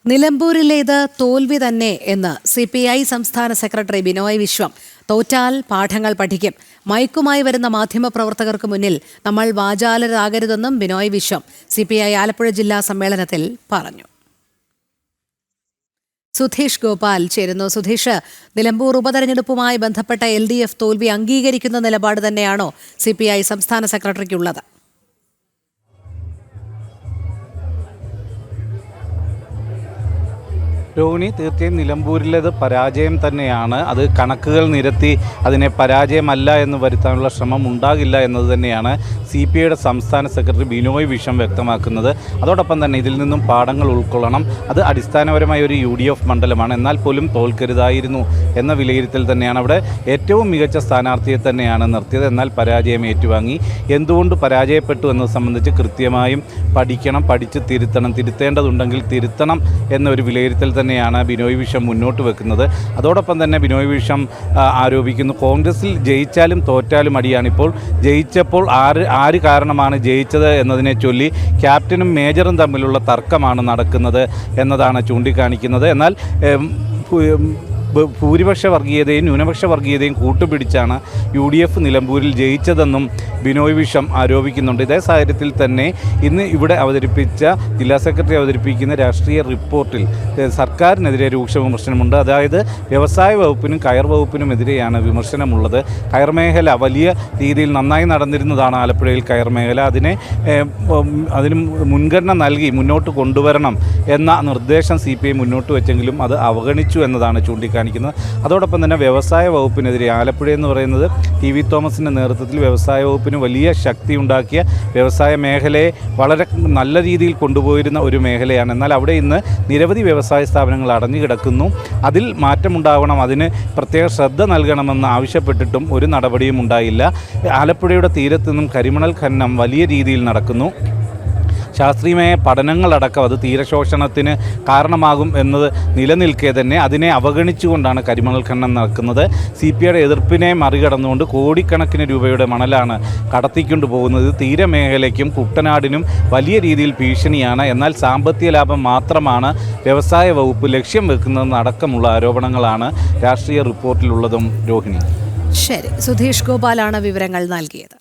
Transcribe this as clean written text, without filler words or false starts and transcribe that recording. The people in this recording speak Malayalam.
നിലമ്പൂരിലേത് തോൽവി തന്നെ എന്ന് CPI സംസ്ഥാന സെക്രട്ടറി ബിനോയ് വിശ്വം. തോറ്റാൽ പാഠങ്ങൾ പഠിക്കും. മയക്കുമായി വരുന്ന മാധ്യമപ്രവർത്തകർക്ക് മുന്നിൽ നമ്മൾ വാചാലരാകരുതെന്നും ബിനോയ് വിശ്വം CPI ആലപ്പുഴ ജില്ലാ സമ്മേളനത്തിൽ പറഞ്ഞു. സുധീഷ് ഗോപാൽ ചേരുന്നു. സുധീഷ്, നിലമ്പൂർ ഉപതെരഞ്ഞെടുപ്പുമായി ബന്ധപ്പെട്ട LDF തോൽവി അംഗീകരിക്കുന്ന നിലപാട് തന്നെയാണോ CPI സംസ്ഥാന സെക്രട്ടറിക്കുള്ളത്? രോഹിണി, തീർച്ചയായും നിലമ്പൂരിലേത് പരാജയം തന്നെയാണ്. അത് കണക്കുകൾ നിരത്തി അതിനെ പരാജയമല്ല എന്ന് വരുത്താനുള്ള ശ്രമം ഉണ്ടാകില്ല എന്നത് തന്നെയാണ് CPIയുടെ സംസ്ഥാന സെക്രട്ടറി ബിനോയ് വിശ്വം വ്യക്തമാക്കുന്നത്. അതോടൊപ്പം തന്നെ ഇതിൽ നിന്നും പാഠങ്ങൾ ഉൾക്കൊള്ളണം. അത് അടിസ്ഥാനപരമായ ഒരു UDF മണ്ഡലമാണ്, എന്നാൽ പോലും തോൽക്കരുതായിരുന്നു എന്ന വിലയിരുത്തൽ തന്നെയാണ്. അവിടെ ഏറ്റവും മികച്ച സ്ഥാനാർത്ഥിയെ തന്നെയാണ് നിർത്തിയത്, എന്നാൽ പരാജയം ഏറ്റുവാങ്ങി. എന്തുകൊണ്ട് പരാജയപ്പെട്ടു എന്നത് സംബന്ധിച്ച് കൃത്യമായും പഠിക്കണം, പഠിച്ച് തിരുത്തേണ്ടതുണ്ടെങ്കിൽ തിരുത്തണം എന്നൊരു വിലയിരുത്തൽ തന്നെയാണ് ബിനോയ് വിശ്വം മുന്നോട്ട് വെക്കുന്നത്. അതോടൊപ്പം തന്നെ ബിനോയ് വിശ്വം ആരോപിക്കുന്നു, കോൺഗ്രസിൽ ജയിച്ചാലും തോറ്റാലും അടിയാണ്. ഇപ്പോൾ ജയിച്ചപ്പോൾ ആര് കാരണമാണ് ജയിച്ചത് എന്നതിനെ ചൊല്ലി ക്യാപ്റ്റനും മേജറും തമ്മിലുള്ള തർക്കമാണ് നടക്കുന്നത് എന്നതാണ് ചൂണ്ടിക്കാണിക്കുന്നത്. എന്നാൽ ഭൂരിപക്ഷ വർഗീയതയും ന്യൂനപക്ഷ വർഗീയതയും കൂട്ടുപിടിച്ചാണ് UDF നിലമ്പൂരിൽ ജയിച്ചതെന്നും ബിനോയ് വിശ്വം ആരോപിക്കുന്നുണ്ട്. ഇതേ സാഹചര്യത്തിൽ തന്നെ ഇന്ന് ഇവിടെ ജില്ലാ സെക്രട്ടറി അവതരിപ്പിക്കുന്ന രാഷ്ട്രീയ റിപ്പോർട്ടിൽ സർക്കാരിനെതിരെ രൂക്ഷ വിമർശനമുണ്ട്. അതായത് വ്യവസായ വകുപ്പിനും കയർ വകുപ്പിനുമെതിരെയാണ് വിമർശനമുള്ളത്. കയർ മേഖല വലിയ രീതിയിൽ നന്നായി നടന്നിരുന്നതാണ് ആലപ്പുഴയിൽ കയർ മേഖല. അതിന് മുൻഗണന നൽകി മുന്നോട്ട് കൊണ്ടുവരണം എന്ന നിർദ്ദേശം CPI മുന്നോട്ട് വെച്ചെങ്കിലും അത് അവഗണിച്ചു എന്നതാണ് ചൂണ്ടിക്കാണിക്കുന്നത്. അതോടൊപ്പം തന്നെ വ്യവസായ വകുപ്പിനെതിരെ ആലപ്പുഴ എന്ന് പറയുന്നത് TV തോമസിൻ്റെ നേതൃത്വത്തിൽ വ്യവസായ വകുപ്പിന് വലിയ ശക്തി ഉണ്ടാക്കിയ വ്യവസായ മേഖലയെ വളരെ നല്ല രീതിയിൽ കൊണ്ടുപോയിരുന്ന ഒരു മേഖലയാണ്. എന്നാൽ അവിടെ ഇന്ന് നിരവധി വ്യവസായ സ്ഥാപനങ്ങൾ അടഞ്ഞു കിടക്കുന്നു. അതിൽ മാറ്റമുണ്ടാവണം, അതിന് പ്രത്യേക ശ്രദ്ധ നൽകണമെന്ന് ആവശ്യപ്പെട്ടിട്ടും ഒരു നടപടിയും ഉണ്ടായില്ല. ആലപ്പുഴയുടെ തീരത്തു നിന്നും കരിമണൽ ഖനനം വലിയ രീതിയിൽ നടക്കുന്നു. ശാസ്ത്രീയമായ പഠനങ്ങളടക്കം അത് തീരശോഷണത്തിന് കാരണമാകും എന്നത് നിലനിൽക്കെ തന്നെ അതിനെ അവഗണിച്ചുകൊണ്ടാണ് കരിമണൽ ഖനനം നടക്കുന്നത്. CPIയുടെ എതിർപ്പിനെ മറികടന്നുകൊണ്ട് കോടിക്കണക്കിന് രൂപയുടെ മണലാണ് കടത്തിക്കൊണ്ടു പോകുന്നത്. തീരമേഖലയ്ക്കും കുട്ടനാടിനും വലിയ രീതിയിൽ ഭീഷണിയാണ്. എന്നാൽ സാമ്പത്തിക ലാഭം മാത്രമാണ് വ്യവസായ വകുപ്പ് ലക്ഷ്യം വെക്കുന്നതെന്നടക്കമുള്ള ആരോപണങ്ങളാണ് രാഷ്ട്രീയ റിപ്പോർട്ടിലുള്ളതും. രോഹിണി, ശരി, സുധീഷ് ഗോപാലാണ് വിവരങ്ങൾ നൽകിയത്.